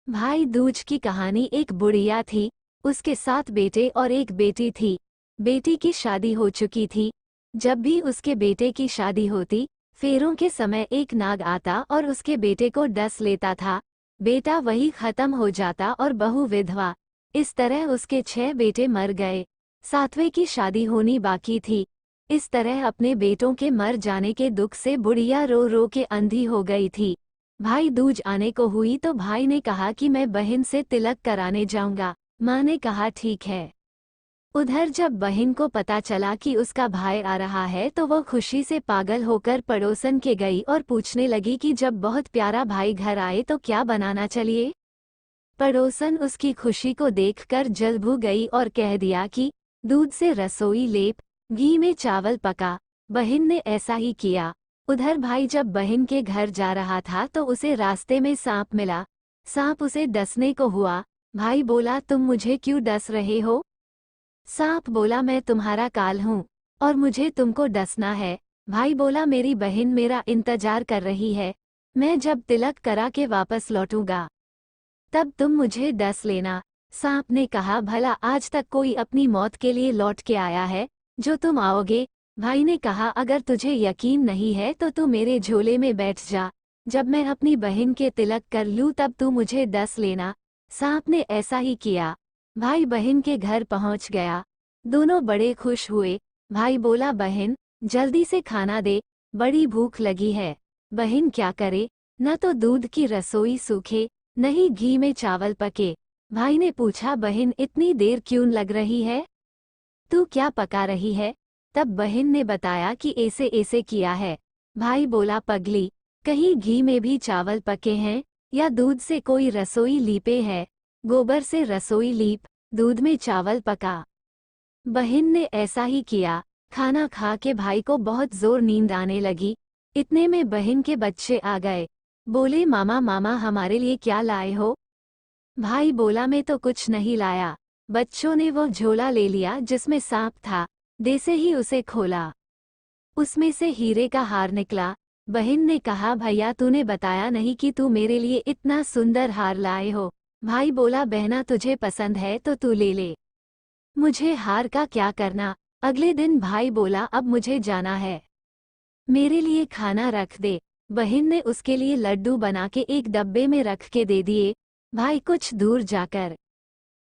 भाई दूज की कहानी। एक बुढ़िया थी, उसके 7 बेटे और एक बेटी थी। बेटी की शादी हो चुकी थी। जब भी उसके बेटे की शादी होती, फेरों के समय एक नाग आता और उसके बेटे को डस लेता था। बेटा वही खत्म हो जाता और बहू विधवा। इस तरह उसके 6 बेटे मर गए। 7वें की शादी होनी बाकी थी। इस तरह अपने बेटों के मर जाने के दुख से बुढ़िया रो रो के अंधी हो गई थी। भाई दूज आने को हुई तो भाई ने कहा कि मैं बहन से तिलक कराने जाऊंगा। माँ ने कहा ठीक है। उधर जब बहन को पता चला कि उसका भाई आ रहा है तो वो खुशी से पागल होकर पड़ोसन के गई और पूछने लगी कि जब बहुत प्यारा भाई घर आए तो क्या बनाना चाहिए। पड़ोसन उसकी खुशी को देखकर जल भू गई और कह दिया कि दूध से रसोई लेप, घी में चावल पका। बहन ने ऐसा ही किया। उधर भाई जब बहन के घर जा रहा था तो उसे रास्ते में सांप मिला। सांप उसे डसने को हुआ। भाई बोला तुम मुझे क्यों डस रहे हो। सांप बोला मैं तुम्हारा काल हूँ और मुझे तुमको डसना है। भाई बोला मेरी बहन मेरा इंतजार कर रही है, मैं जब तिलक करा के वापस लौटूंगा तब तुम मुझे डस लेना। सांप ने कहा भला आज तक कोई अपनी मौत के लिए लौट के आया है जो तुम आओगे। भाई ने कहा अगर तुझे यकीन नहीं है तो तू मेरे झोले में बैठ जा, जब मैं अपनी बहन के तिलक कर लूँ तब तू मुझे डस लेना। सांप ने ऐसा ही किया। भाई बहन के घर पहुंच गया। दोनों बड़े खुश हुए। भाई बोला बहन जल्दी से खाना दे, बड़ी भूख लगी है। बहन क्या करे, न तो दूध की रसोई सूखे नहीं घी में चावल पके। भाई ने पूछा बहन इतनी देर क्यों लग रही है, तू क्या पका रही है। तब बहन ने बताया कि ऐसे ऐसे किया है। भाई बोला पगली, कहीं घी में भी चावल पके हैं या दूध से कोई रसोई लीपे है। गोबर से रसोई लीप, दूध में चावल पका। बहन ने ऐसा ही किया। खाना खा के भाई को बहुत जोर नींद आने लगी। इतने में बहन के बच्चे आ गए। बोले मामा मामा हमारे लिए क्या लाए हो। भाई बोला मैं तो कुछ नहीं लाया। बच्चों ने वो झोला ले लिया जिसमें सांप था। जैसे ही उसे खोला उसमें से हीरे का हार निकला। बहन ने कहा भैया तूने बताया नहीं कि तू मेरे लिए इतना सुंदर हार लाए हो। भाई बोला बहना तुझे पसंद है तो तू ले ले, मुझे हार का क्या करना। अगले दिन भाई बोला अब मुझे जाना है, मेरे लिए खाना रख दे। बहन ने उसके लिए लड्डू बना के एक डब्बे में रख के दे दिए। भाई कुछ दूर जाकर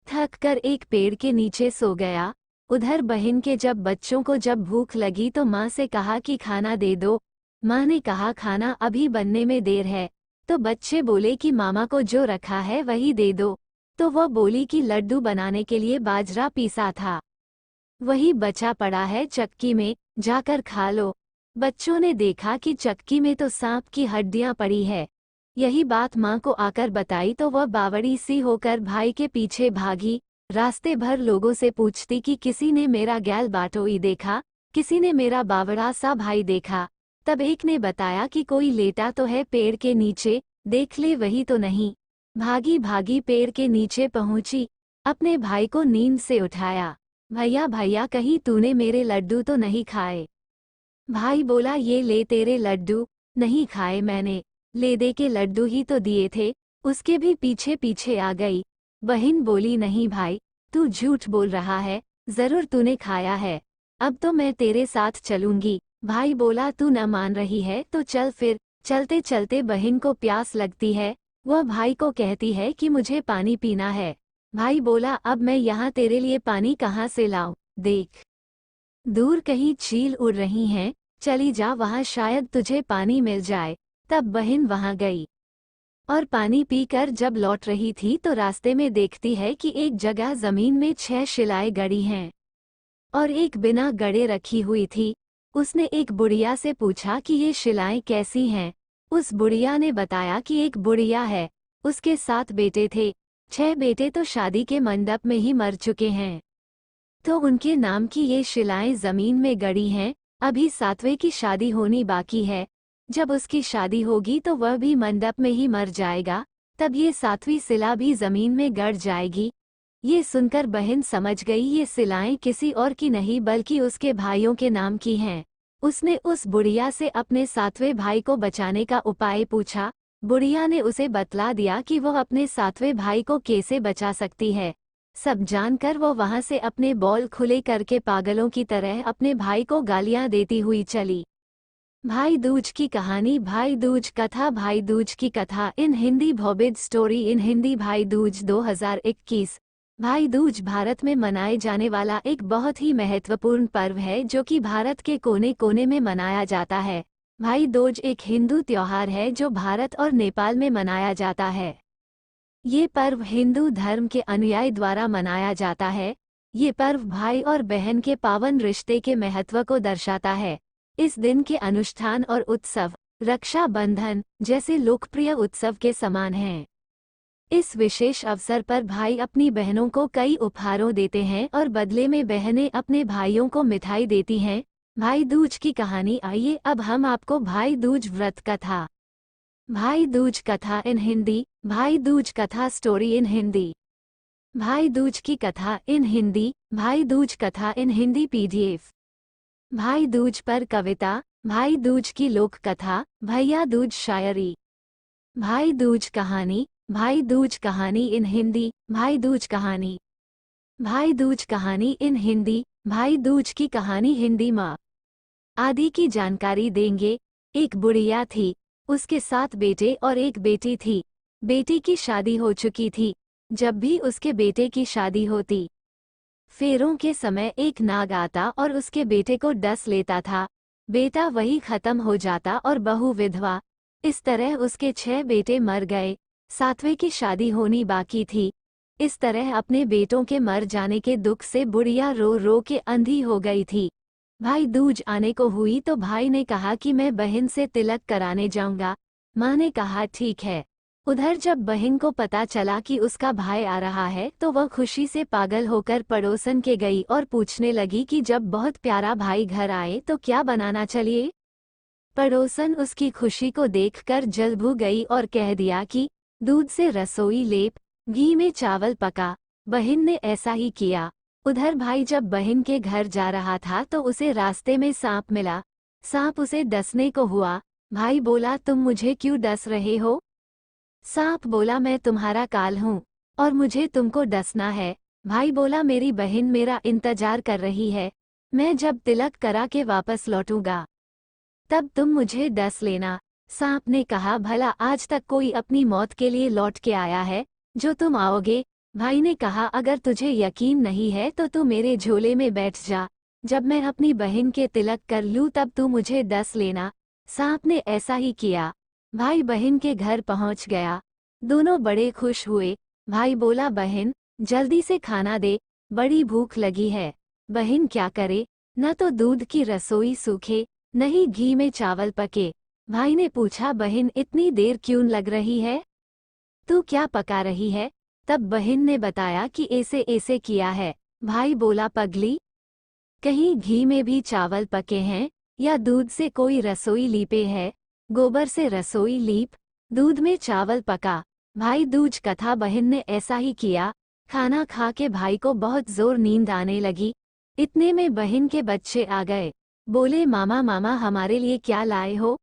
थक कर एक पेड़ के नीचे सो गया। उधर बहन के जब बच्चों को जब भूख लगी तो माँ से कहा कि खाना दे दो। माँ ने कहा खाना अभी बनने में देर है। तो बच्चे बोले कि मामा को जो रखा है वही दे दो। तो वह बोली कि लड्डू बनाने के लिए बाजरा पीसा था, वही बचा पड़ा है चक्की में, जाकर खा लो। बच्चों ने देखा कि चक्की में तो सांप की हड्डियां पड़ी है। यही बात माँ को आकर बताई तो वह बावड़ी सी होकर भाई के पीछे भागी। रास्ते भर लोगों से पूछती कि किसी ने मेरा गैल बाटोई देखा, किसी ने मेरा बावड़ा सा भाई देखा। तब एक ने बताया कि कोई लेटा तो है पेड़ के नीचे, देख ले वही तो नहीं। भागी भागी पेड़ के नीचे पहुंची, अपने भाई को नींद से उठाया। भैया भैया कहीं तूने मेरे लड्डू तो नहीं खाए। भाई बोला ये ले तेरे लड्डू। नहीं खाए मैंने, ले दे के लड्डू ही तो दिए थे। उसके भी पीछे पीछे आ गई। बहन बोली नहीं भाई, तू झूठ बोल रहा है, जरूर तूने खाया है। अब तो मैं तेरे साथ चलूंगी। भाई बोला तू न मान रही है तो चल फिर। चलते चलते बहन को प्यास लगती है। वह भाई को कहती है कि मुझे पानी पीना है। भाई बोला अब मैं यहाँ तेरे लिए पानी कहाँ से लाऊं, देख दूर कहीं चील उड़ रही हैं, चली जा वहाँ शायद तुझे पानी मिल जाए। तब बहन वहाँ गई और पानी पीकर जब लौट रही थी तो रास्ते में देखती है कि एक जगह जमीन में 6 शिलाएं गड़ी हैं और एक बिना गड़े रखी हुई थी। उसने एक बुढ़िया से पूछा कि ये शिलाएं कैसी हैं। उस बुढ़िया ने बताया कि एक बुढ़िया है, उसके 7 बेटे थे। 6 बेटे तो शादी के मंडप में ही मर चुके हैं, तो उनके नाम की ये शिलाएं जमीन में गड़ी हैं। अभी 7वें की शादी होनी बाकी है। जब उसकी शादी होगी तो वह भी मंडप में ही मर जाएगा, तब ये 7वीं शिला भी जमीन में गड़ जाएगी। ये सुनकर बहन समझ गई ये शिलाएं किसी और की नहीं बल्कि उसके भाइयों के नाम की हैं। उसने उस बुढ़िया से अपने 7वें भाई को बचाने का उपाय पूछा। बुढ़िया ने उसे बतला दिया कि वो अपने सातवें भाई को कैसे बचा सकती है। सब जानकर वो वहां से अपने बॉल खुले करके पागलों की तरह अपने भाई को गालियां देती हुई चली। भाई दूज की कहानी, भाई दूज कथा, भाई दूज की कथा इन हिंदी, भोबिड स्टोरी इन हिंदी। भाई दूज 2021। भाई दूज भारत में मनाए जाने वाला एक बहुत ही महत्वपूर्ण पर्व है जो कि भारत के कोने कोने में मनाया जाता है। भाई दूज एक हिंदू त्योहार है जो भारत और नेपाल में मनाया जाता है। ये पर्व हिंदू धर्म के अनुयायी द्वारा मनाया जाता है। ये पर्व भाई और बहन के पावन रिश्ते के महत्व को दर्शाता है। इस दिन के अनुष्ठान और उत्सव रक्षा बंधन जैसे लोकप्रिय उत्सव के समान हैं। इस विशेष अवसर पर भाई अपनी बहनों को कई उपहारों देते हैं और बदले में बहनें अपने भाइयों को मिठाई देती हैं। भाई दूज की कहानी, आइए अब हम आपको भाई दूज व्रत कथा, भाई दूज कथा इन हिंदी, भाई दूज कथा स्टोरी इन हिंदी। भाई दूज की कथा इन हिंदी, भाई दूज कथा इन हिंदी पीडीएफ। भाई दूज पर कविता, भाई दूज की लोक कथा, भैया दूज शायरी। भाई दूज कहानी, भाई दूज कहानी इन हिंदी, भाई दूज कहानी। भाई दूज कहानी इन हिंदी, भाई दूज की कहानी हिंदी। माँ आदि की जानकारी देंगे। एक बुढ़िया थी, उसके 7 बेटे और एक बेटी थी। बेटी की शादी हो चुकी थी। जब भी उसके बेटे की शादी होती, फेरों के समय एक नाग आता और उसके बेटे को डस लेता था। बेटा वही खत्म हो जाता और बहू विधवा। इस तरह उसके 6 बेटे मर गए। 7वें की शादी होनी बाकी थी। इस तरह अपने बेटों के मर जाने के दुख से बुढ़िया रो रो के अंधी हो गई थी। भाई दूज आने को हुई तो भाई ने कहा कि मैं बहन से तिलक कराने जाऊंगा। माँ ने कहा ठीक है। उधर जब बहन को पता चला कि उसका भाई आ रहा है तो वह खुशी से पागल होकर पड़ोसन के गई और पूछने लगी कि जब बहुत प्यारा भाई घर आए तो क्या बनाना चाहिए। पड़ोसन उसकी खुशी को देखकर जल भू गई और कह दिया कि दूध से रसोई लेप, घी में चावल पका। बहन ने ऐसा ही किया। उधर भाई जब बहन के घर जा रहा था तो उसे रास्ते में सांप मिला। सांप उसे डसने को हुआ। भाई बोला तुम मुझे क्यों डस रहे हो। सांप बोला मैं तुम्हारा काल हूँ और मुझे तुमको डसना है। भाई बोला मेरी बहन मेरा इंतजार कर रही है, मैं जब तिलक करा के वापस लौटूंगा तब तुम मुझे डस लेना। सांप ने कहा भला आज तक कोई अपनी मौत के लिए लौट के आया है जो तुम आओगे। भाई ने कहा अगर तुझे यकीन नहीं है तो तू मेरे झोले में बैठ जा, जब मैं अपनी बहन के तिलक कर लूँ तब तू मुझे डस लेना। सांप ने ऐसा ही किया। भाई बहन के घर पहुंच गया। दोनों बड़े खुश हुए। भाई बोला बहन जल्दी से खाना दे, बड़ी भूख लगी है। बहन क्या करे, न तो दूध की रसोई सूखे न ही घी में चावल पके। भाई ने पूछा बहन इतनी देर क्यों लग रही है, तू क्या पका रही है। तब बहन ने बताया कि ऐसे ऐसे किया है। भाई बोला पगली, कहीं घी में भी चावल पके हैं या दूध से कोई रसोई लीपे है। गोबर से रसोई लीप, दूध में चावल पका। भाई दूज कथा। बहन ने ऐसा ही किया। खाना खा के भाई को बहुत जोर नींद आने लगी। इतने में बहन के बच्चे आ गए। बोले मामा मामा हमारे लिए क्या लाए हो।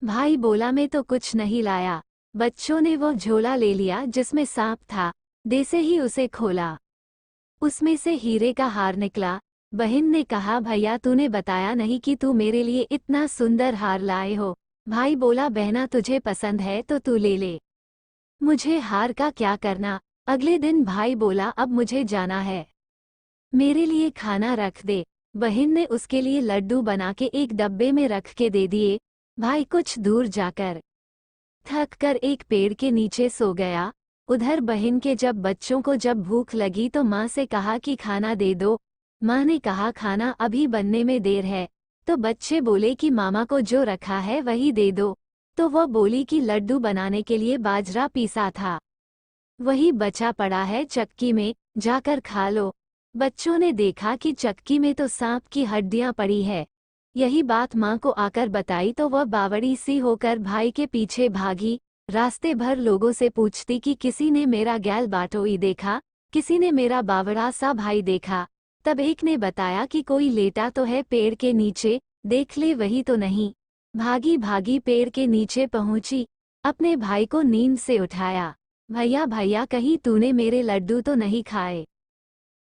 भाई बोला मैं तो कुछ नहीं लाया। बच्चों ने वो झोला ले लिया जिसमें सांप था, जैसे ही उसे खोला उसमें से हीरे का हार निकला। बहन ने कहा भैया तूने बताया नहीं कि तू मेरे लिए इतना सुंदर हार लाए हो। भाई बोला बहना तुझे पसंद है तो तू ले ले, मुझे हार का क्या करना। अगले दिन भाई बोला अब मुझे जाना है, मेरे लिए खाना रख दे। बहन ने उसके लिए लड्डू बना के एक डब्बे में रख के दे दिए। भाई कुछ दूर जाकर थक कर एक पेड़ के नीचे सो गया। उधर बहन के जब बच्चों को जब भूख लगी तो माँ से कहा कि खाना दे दो। माँ ने कहा खाना अभी बनने में देर है। तो बच्चे बोले कि मामा को जो रखा है वही दे दो। तो वह बोली कि लड्डू बनाने के लिए बाजरा पीसा था, वही बचा पड़ा है चक्की में, जाकर खा लो। बच्चों ने देखा कि चक्की में तो सांप की हड्डियां पड़ी है। यही बात माँ को आकर बताई तो वह बावड़ी सी होकर भाई के पीछे भागी। रास्ते भर लोगों से पूछती कि किसी ने मेरा गैल बाटोई देखा, किसी ने मेरा बावड़ा सा भाई देखा। तब एक ने बताया कि कोई लेटा तो है पेड़ के नीचे, देख ले वही तो नहीं। भागी भागी पेड़ के नीचे पहुंची। अपने भाई को नींद से उठाया। भैया भैया, कहीं तूने मेरे लड्डू तो नहीं खाए?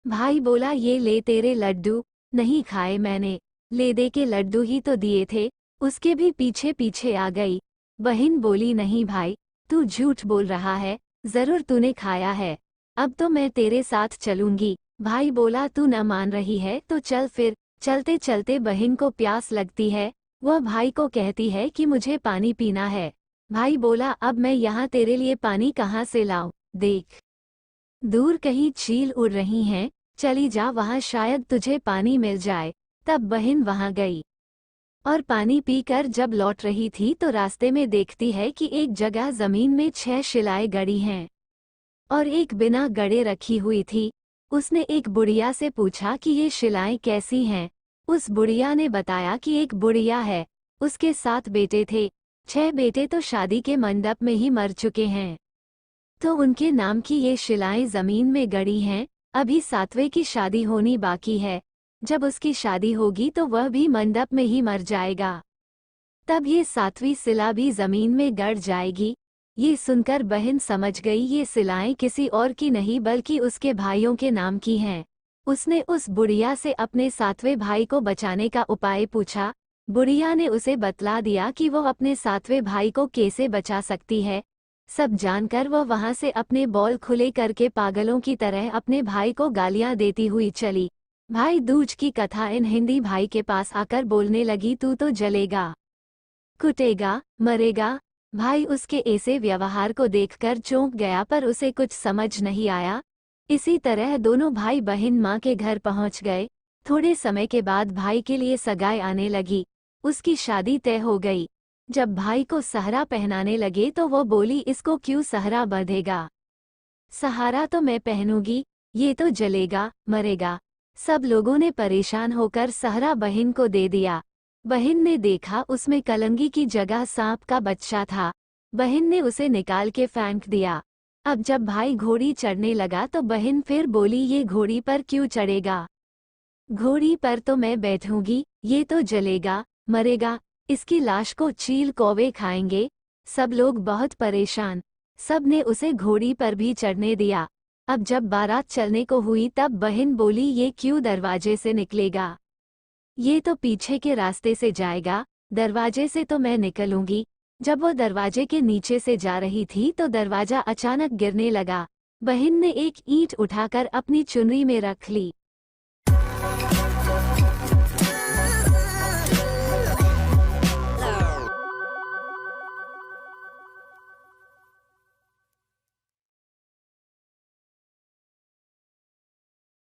भाई बोला, ये ले तेरे लड्डू। नहीं खाए मैंने, ले दे के लड्डू ही तो दिए थे। उसके भी पीछे पीछे आ गई। बहन बोली, नहीं भाई, तू झूठ बोल रहा है, जरूर तूने खाया है। अब तो मैं तेरे साथ चलूंगी। भाई बोला, तू न मान रही है तो चल फिर। चलते चलते बहन को प्यास लगती है। वह भाई को कहती है कि मुझे पानी पीना है। भाई बोला, अब मैं यहाँ तेरे लिए पानी कहाँ से लाऊं? देख, दूर कहीं चील उड़ रही हैं, चली जा, वहाँ शायद तुझे पानी मिल जाए। तब बहन वहाँ गई और पानी पीकर जब लौट रही थी तो रास्ते में देखती है कि एक जगह जमीन में 6 शिलाएं गड़ी हैं और एक बिना गड़े रखी हुई थी। उसने एक बुढ़िया से पूछा कि ये शिलाएं कैसी हैं। उस बुढ़िया ने बताया कि एक बुढ़िया है, उसके 7 बेटे थे। 6 बेटे तो शादी के मंडप में ही मर चुके हैं, तो उनके नाम की ये शिलाएं जमीन में गड़ी हैं। अभी 7वें की शादी होनी बाकी है। जब उसकी शादी होगी तो वह भी मंडप में ही मर जाएगा, तब ये 7वीं शिला भी जमीन में गड़ जाएगी। ये सुनकर बहन समझ गई ये शिलाएं किसी और की नहीं बल्कि उसके भाइयों के नाम की हैं। उसने उस बुढ़िया से अपने 7वें भाई को बचाने का उपाय पूछा। बुढ़िया ने उसे बतला दिया कि वो अपने 7वें भाई को कैसे बचा सकती है। सब जानकर वह वहां से अपने बॉल खुले करके पागलों की तरह अपने भाई को गालियां देती हुई चली। भाई दूज की कथा इन हिंदी भाई के पास आकर बोलने लगी, तू तो जलेगा, कुटेगा, मरेगा। भाई उसके ऐसे व्यवहार को देखकर चौंक गया, पर उसे कुछ समझ नहीं आया। इसी तरह दोनों भाई बहन माँ के घर पहुंच गए। थोड़े समय के बाद भाई के लिए सगाई आने लगी। उसकी शादी तय हो गई। जब भाई को सहरा पहनाने लगे तो वो बोली, इसको क्यों सहरा बंधेगा? सहारा तो मैं पहनूंगी, ये तो जलेगा, मरेगा। सब लोगों ने परेशान होकर सहरा बहन को दे दिया। बहन ने देखा उसमें कलंगी की जगह सांप का बच्चा था। बहन ने उसे निकाल के फेंक दिया। अब जब भाई घोड़ी चढ़ने लगा तो बहन फिर बोली, ये घोड़ी पर क्यों चढ़ेगा? घोड़ी पर तो मैं बैठूंगी, ये तो जलेगा, मरेगा। इसकी लाश को चील कौवे खाएंगे। सब लोग बहुत परेशान। सब ने उसे घोड़ी पर भी चढ़ने दिया। अब जब बारात चलने को हुई तब बहन बोली, ये क्यों दरवाजे से निकलेगा? ये तो पीछे के रास्ते से जाएगा, दरवाजे से तो मैं निकलूंगी। जब वो दरवाजे के नीचे से जा रही थी तो दरवाजा अचानक गिरने लगा। बहन ने एक ईंट उठाकर अपनी चुनरी में रख ली।